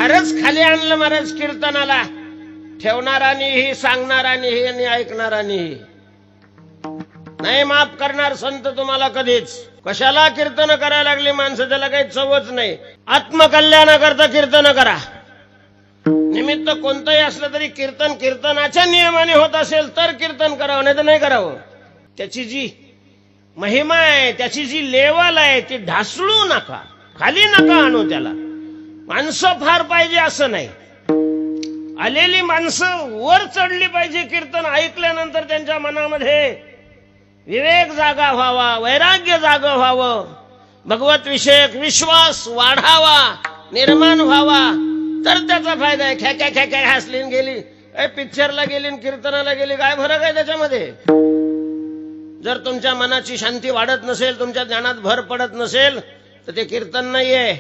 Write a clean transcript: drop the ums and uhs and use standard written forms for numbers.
फारच खाली आणलं महाराज कीर्तनाला, ठेवणारानीही, सांगणारानीही आणि ऐकणारानीही. नाही माफ करणार संत तुम्हाला कधीच. कशाला कीर्तन करायला लागली माणसं, त्याला काही चवच नाही. आत्मकल्याणाकरता कीर्तन करा. निमित्त कोणतंही असलं तरी कीर्तन कीर्तनाच्या नियमाने होत असेल तर कीर्तन करावं, नाही तर नाही करावं. त्याची जी महिमा आहे, त्याची जी लेवल आहे ती ढासळू नका, खाली नका आणू त्याला. माणसं फार पाहिजे असं नाही, आलेली माणसं वर चढली पाहिजे. कीर्तन ऐकल्यानंतर त्यांच्या मनामध्ये विवेक जागा व्हावा, वैराग्य जागा व्हावं, भगवत विषयक विश्वास वाढावा, निर्माण व्हावा, तर त्याचा फायदा आहे. ख्या ख्या ख्या ख्या हसलीन गेली, पिक्चरला गेली, कीर्तनाला गेली, काय फरक आहे त्याच्यामध्ये? जर तुमच्या मनाची शांती वाढत नसेल, तुमच्या ज्ञानात भर पडत नसेल, तर ते कीर्तन नाहीये.